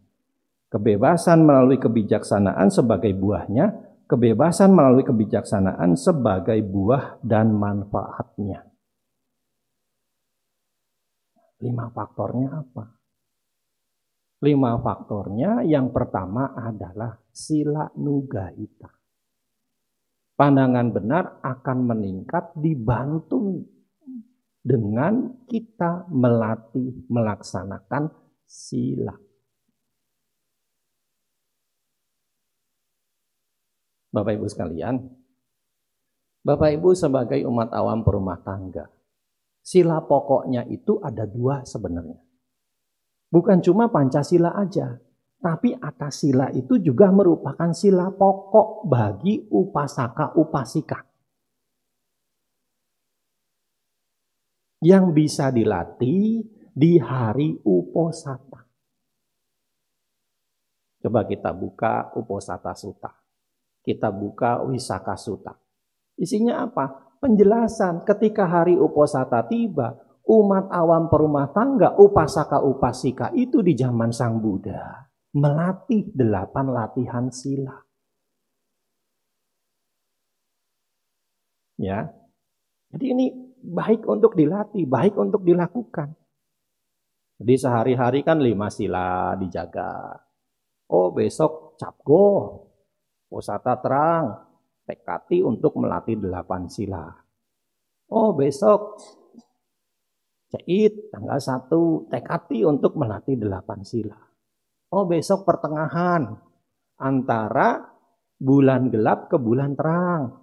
Kebebasan melalui kebijaksanaan sebagai buahnya, kebebasan melalui kebijaksanaan sebagai buah dan manfaatnya. 5 faktornya apa? 5 faktornya yang pertama adalah sila nugaita. Pandangan benar akan meningkat dibantu dengan kita melatih melaksanakan sila. Bapak Ibu sekalian, Bapak Ibu sebagai umat awam perumah tangga, sila pokoknya itu ada 2 sebenarnya. Bukan cuma Pancasila aja, tapi atas sila itu juga merupakan sila pokok bagi upasaka upasika. Yang bisa dilatih di hari Uposata. Coba kita buka Uposata Sutta. Kita buka Wisaka Sutta. Isinya apa? Penjelasan ketika hari Uposata tiba, umat awam perumah tangga, upasaka upasika itu di zaman Sang Buddha melatih 8 latihan sila. Ya. Jadi ini baik untuk dilatih, baik untuk dilakukan. Jadi sehari-hari kan 5 sila dijaga. Oh besok capgo, Posata terang, tekati untuk melatih 8 sila. Oh besok Cait tanggal 1, tekati untuk melatih 8 sila. Oh besok pertengahan antara bulan gelap ke bulan terang.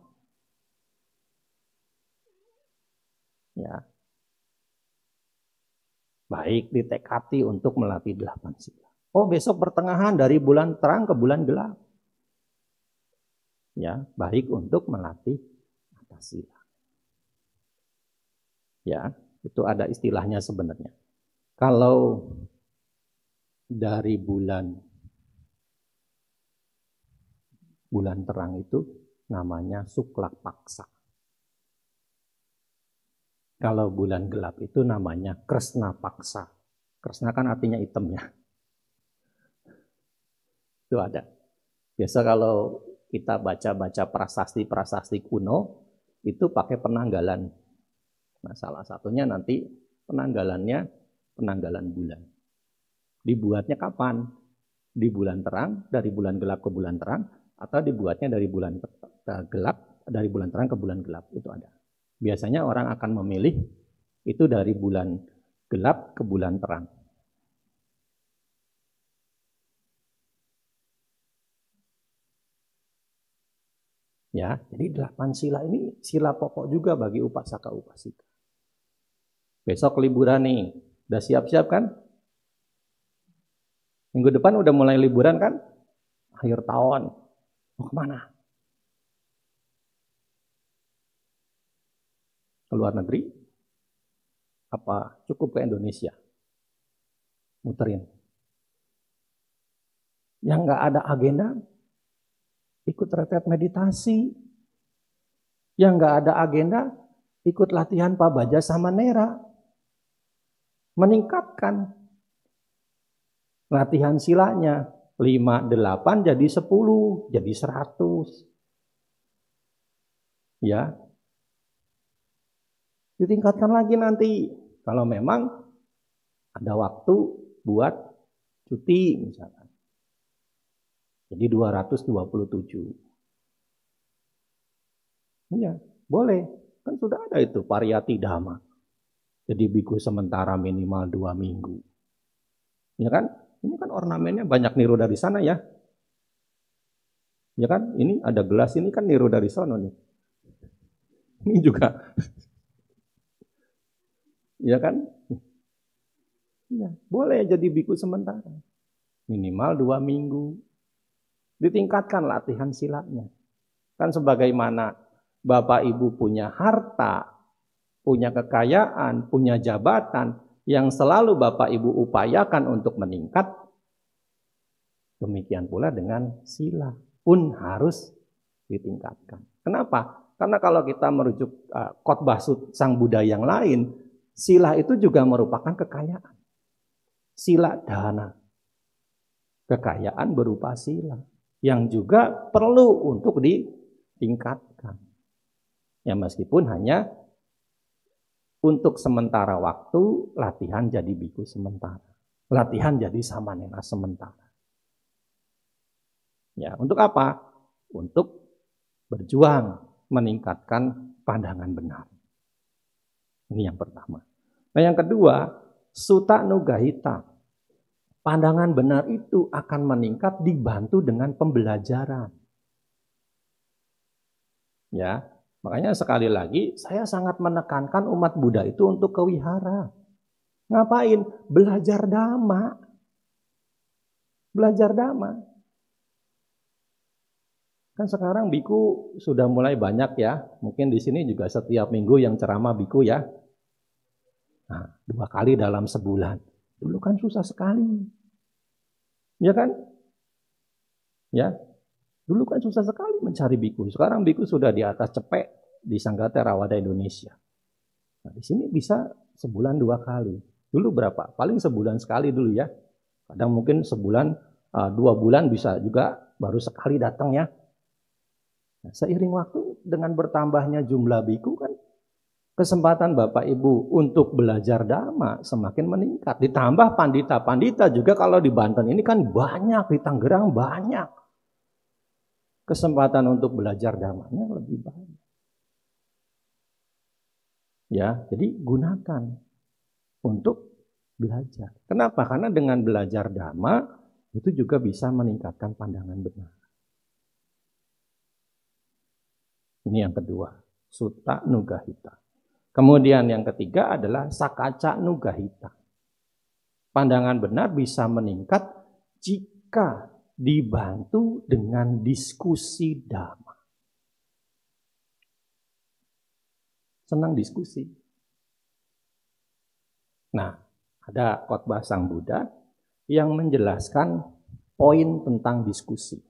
Ya. Baik ditekati untuk melatih 8 sila. Oh besok pertengahan dari bulan terang ke bulan gelap. Ya, baik untuk melatih atas sila. Ya, itu ada istilahnya sebenarnya. Kalau dari bulan terang itu namanya Sukla Paksa. Kalau bulan gelap itu namanya Kresna Paksa. Kresna kan artinya hitam ya. Itu ada. Biasa kalau kita baca-baca prasasti-prasasti kuno, itu pakai penanggalan. Nah, salah satunya nanti penanggalan bulan. Dibuatnya kapan? Di bulan terang, dari bulan gelap ke bulan terang, atau dibuatnya dari bulan gelap, dari bulan terang ke bulan gelap. Itu ada. Biasanya orang akan memilih itu dari bulan gelap ke bulan terang. Ya, jadi 8 sila ini sila pokok juga bagi upasaka upasika. Besok liburan nih, udah siap-siap kan? Minggu depan udah mulai liburan kan? Akhir tahun, mau kemana? Ke luar negeri? Apa cukup ke Indonesia? Muterin. Yang nggak ada agenda, ikut retret meditasi. Yang nggak ada agenda, ikut latihan Pak Baja sama Nera. Meningkatkan latihan silanya. 5, 8 jadi 10, jadi 100. Ya. Ditingkatkan lagi nanti. Kalau memang ada waktu buat cuti misalkan. Jadi 227. Iya, boleh. Kan sudah ada itu pariyati dhamma. Jadi biku sementara minimal 2 minggu. Ya kan? Ini kan ornamennya banyak niru dari sana ya. Ya kan? Ini ada gelas ini kan niru dari sana nih. Ini juga. Ya kan? Ya, boleh jadi biku sementara. Minimal 2 minggu. Ditingkatkan latihan silanya. Kan sebagaimana Bapak Ibu punya harta, punya kekayaan, punya jabatan yang selalu Bapak Ibu upayakan untuk meningkat, demikian pula dengan sila pun harus ditingkatkan. Kenapa? Karena kalau kita merujuk khotbah Sang Buddha yang lain, sila itu juga merupakan kekayaan. Sila dana. Kekayaan berupa sila yang juga perlu untuk ditingkatkan. Ya meskipun hanya untuk sementara waktu latihan jadi biku sementara. Latihan jadi samanera sementara. Ya, untuk apa? Untuk berjuang meningkatkan pandangan benar. Ini yang pertama. Nah, yang kedua, Sutta Nugahita. Pandangan benar itu akan meningkat dibantu dengan pembelajaran. Ya, makanya sekali lagi saya sangat menekankan umat Buddha itu untuk ke wihara. Ngapain? Belajar dhamma. Belajar dhamma. Kan sekarang biku sudah mulai banyak ya. Mungkin di sini juga setiap minggu yang ceramah biku ya. Nah, 2 kali dalam sebulan. Dulu kan susah sekali. Ya kan? Ya. Dulu kan susah sekali mencari biku. Sekarang biku sudah di atas cepek di Sangga Theravada Indonesia. Nah, di sini bisa sebulan 2 kali. Dulu berapa? Paling sebulan sekali dulu ya. Kadang mungkin sebulan 2 bulan bisa juga baru sekali datang ya. Nah, seiring waktu dengan bertambahnya jumlah biku kan kesempatan Bapak Ibu untuk belajar dhamma semakin meningkat. Ditambah pandita-pandita juga kalau di Banten ini kan banyak, di Tangerang banyak. Kesempatan untuk belajar dhammanya lebih banyak. Ya, jadi gunakan untuk belajar. Kenapa? Karena dengan belajar dhamma itu juga bisa meningkatkan pandangan benar. Ini yang kedua, Sutta Nugahita. Kemudian yang ketiga adalah Sakaca Nugahita. Pandangan benar bisa meningkat jika dibantu dengan diskusi dhamma. Senang diskusi. Nah, ada khotbah Sang Buddha yang menjelaskan poin tentang diskusi.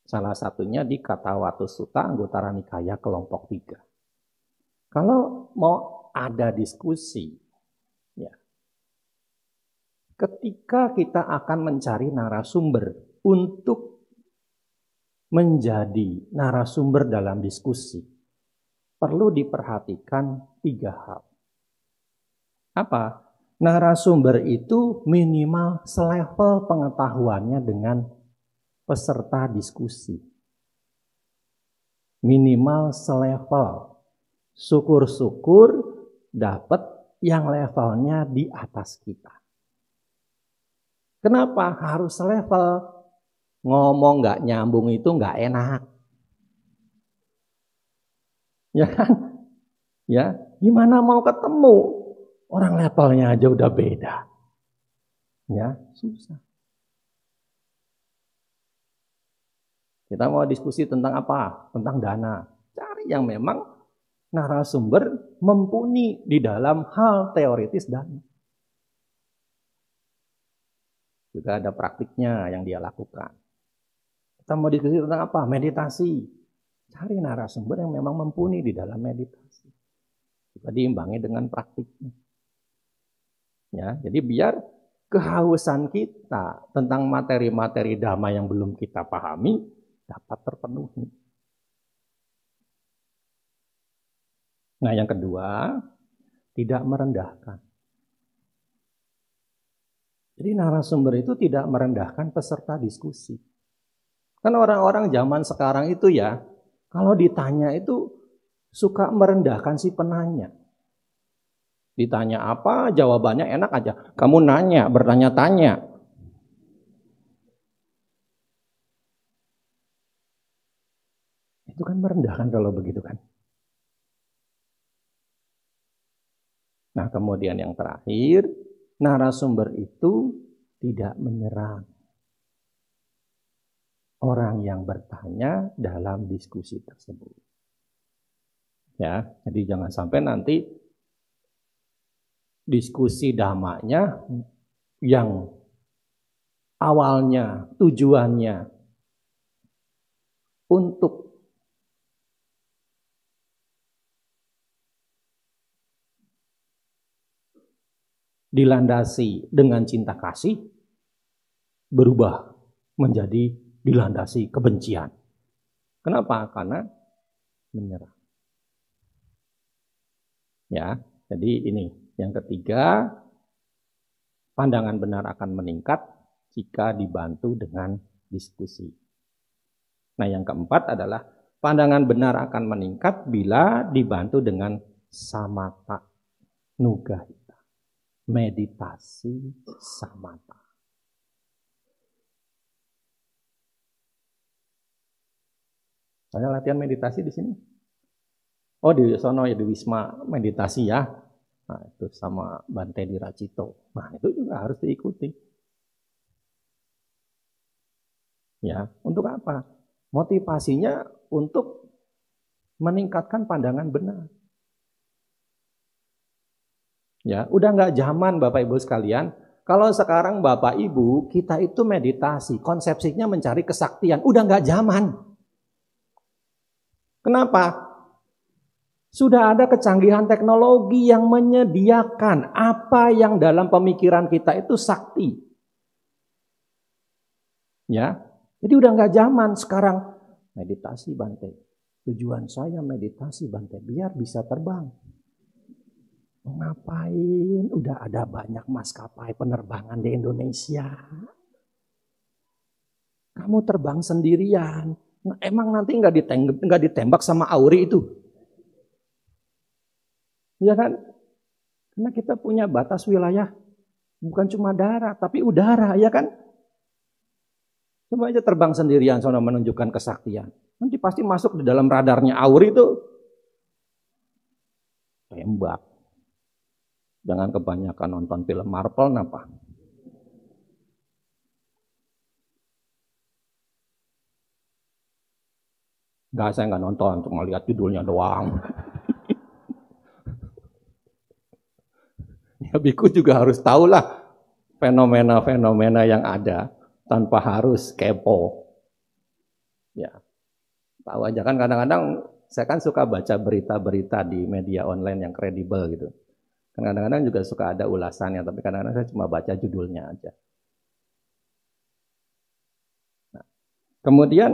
Salah satunya di Katawatu Sutta Anguttara Nikaya kelompok 3. Kalau mau ada diskusi, ya, ketika kita akan mencari narasumber untuk menjadi narasumber dalam diskusi, perlu diperhatikan 3 hal. Apa? Narasumber itu minimal selevel pengetahuannya dengan peserta diskusi. Minimal selevel. Syukur-syukur dapat yang levelnya di atas kita. Kenapa harus selevel? Ngomong nggak nyambung itu nggak enak. Ya kan? Ya, gimana mau ketemu? Orang levelnya aja udah beda. Ya, susah. Kita mau diskusi tentang apa? Tentang dana. Cari yang memang narasumber mumpuni di dalam hal teoritis dana. Juga ada praktiknya yang dia lakukan. Kita mau diskusi tentang apa? Meditasi. Cari narasumber yang memang mumpuni di dalam meditasi. Juga diimbangi dengan praktiknya. Ya, jadi biar kehausan kita tentang materi-materi dhamma yang belum kita pahami dapat terpenuhi. Nah, yang kedua, tidak merendahkan. Jadi narasumber itu tidak merendahkan peserta diskusi. Kan orang-orang zaman sekarang itu ya, kalau ditanya itu suka merendahkan si penanya. Ditanya apa, jawabannya enak aja. Kamu nanya, bertanya-tanya. Itu kan merendahkan kalau begitu kan. Nah, kemudian yang terakhir, narasumber itu tidak menyerang. orang yang bertanya dalam diskusi tersebut. Ya, jadi jangan sampai nanti diskusi dhammanya yang awalnya tujuannya untuk dilandasi dengan cinta kasih berubah menjadi dilandasi kebencian. Kenapa? Karena menyerah. Ya, jadi ini yang ketiga, pandangan benar akan meningkat jika dibantu dengan diskusi. Nah, yang keempat adalah pandangan benar akan meningkat bila dibantu dengan samatha nugahita, meditasi samatha. Saya latihan meditasi di sini. Oh, di sono ya, di Wisma meditasi ya. Nah, itu sama Bante Diracito. Nah, itu juga harus diikuti. Ya, untuk apa? Motivasinya untuk meningkatkan pandangan benar. Ya, udah nggak zaman Bapak Ibu sekalian. Kalau sekarang Bapak Ibu kita itu meditasi, konsepsinya mencari kesaktian, udah nggak zaman. Kenapa? Sudah ada kecanggihan teknologi yang menyediakan apa yang dalam pemikiran kita itu sakti. Ya, jadi udah nggak zaman sekarang meditasi Bante. Tujuan saya meditasi Bante biar bisa terbang. Mau ngapain? Udah ada banyak maskapai penerbangan di Indonesia. Kamu terbang sendirian. Nah, emang nanti nggak ditembak sama Auri itu? Ya kan? Karena kita punya batas wilayah. Bukan cuma darat, tapi udara, ya kan? Coba aja terbang sendirian, soalnya menunjukkan kesaktian. Nanti pasti masuk di dalam radarnya Auri itu. Tembak. Jangan kebanyakan nonton film Marvel, kenapa? Enggak, saya nggak nonton, cuma lihat judulnya doang. Ya, biku juga harus tahulah fenomena-fenomena yang ada tanpa harus kepo. Ya, tahu aja kan kadang-kadang saya kan suka baca berita-berita di media online yang kredibel gitu. Kadang-kadang juga suka ada ulasannya, tapi kadang-kadang saya cuma baca judulnya aja. Nah, kemudian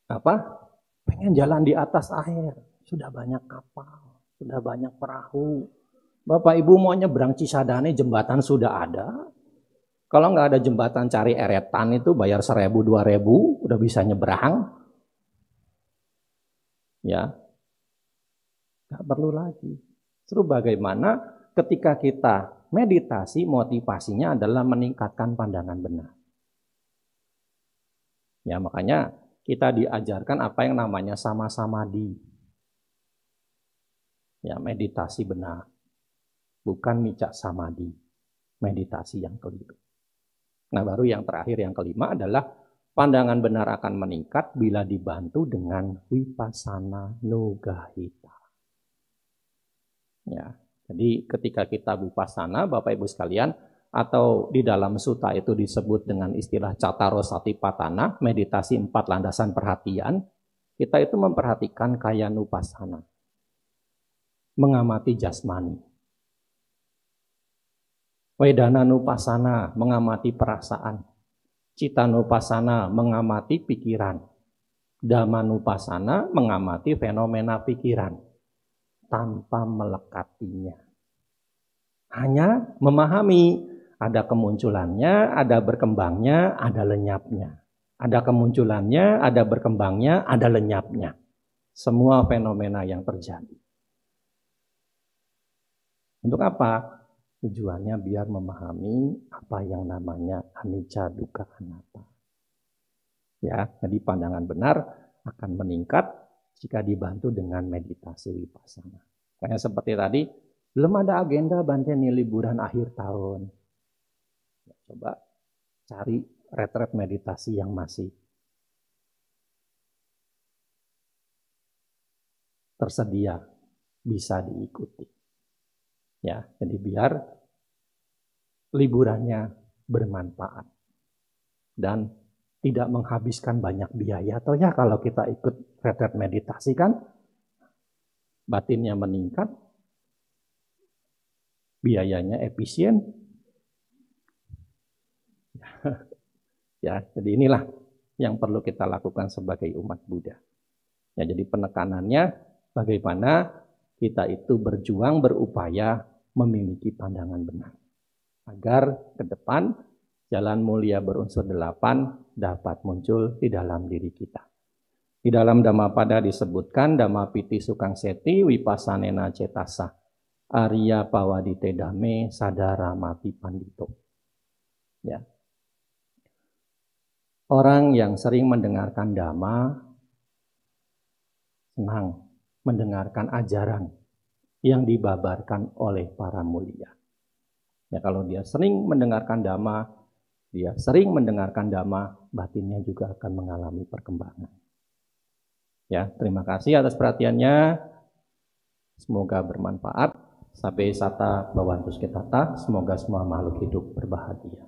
apa? Pengen jalan di atas air, sudah banyak kapal, sudah banyak perahu. Bapak Ibu mau nyebrang Cisadane, jembatan sudah ada. Kalau nggak ada jembatan cari eretan itu bayar 1.000 2.000 udah bisa nyebrang. Ya, nggak perlu lagi. Terus bagaimana ketika kita meditasi, motivasinya adalah meningkatkan pandangan benar. Ya, makanya kita diajarkan apa yang namanya sama-samadi. Ya, meditasi benar. Bukan micak samadi, meditasi yang keliru. Nah, baru yang terakhir, yang kelima adalah pandangan benar akan meningkat bila dibantu dengan vipassana nugahita. Ya, jadi ketika kita vipassana, Bapak Ibu sekalian, atau di dalam sutta itu disebut dengan istilah Cattaro Satipatthana, meditasi 4 landasan perhatian, kita itu memperhatikan kaya nupassana, mengamati jasmani. Wedana nupassana, mengamati perasaan. Citta nupassana, mengamati pikiran. Dhamma nupassana, mengamati fenomena pikiran. Tanpa melekatinya. Hanya memahami, ada kemunculannya, ada berkembangnya, ada lenyapnya. Ada kemunculannya, ada berkembangnya, ada lenyapnya. Semua fenomena yang terjadi. Untuk apa? Tujuannya biar memahami apa yang namanya anicca dukkha anatta. Ya, jadi pandangan benar akan meningkat jika dibantu dengan meditasi vipassana. Kayak seperti tadi, belum ada agenda Bante nih liburan akhir tahun. Ya, coba cari retret meditasi yang masih tersedia bisa diikuti. Ya, jadi biar liburannya bermanfaat dan tidak menghabiskan banyak biaya. Atau ya kalau kita ikut retret meditasi kan batinnya meningkat, biayanya efisien. Ya, jadi inilah yang perlu kita lakukan sebagai umat Buddha. Ya, jadi penekanannya bagaimana kita itu berjuang, berupaya memiliki pandangan benar. Agar ke depan jalan mulia berunsur 8 dapat muncul di dalam diri kita. Di dalam Dhammapada disebutkan Dhammapiti Sukang Seti Wipassanena Cetasa Arya Pawadite Dame Sadara Mati Pandito. Ya. Orang yang sering mendengarkan Dhamma senang mendengarkan ajaran yang dibabarkan oleh para mulia. Ya, kalau dia sering mendengarkan Dhamma, batinnya juga akan mengalami perkembangan. Ya, terima kasih atas perhatiannya. Semoga bermanfaat. Sabe sata bawantus ketata. Semoga semua makhluk hidup berbahagia.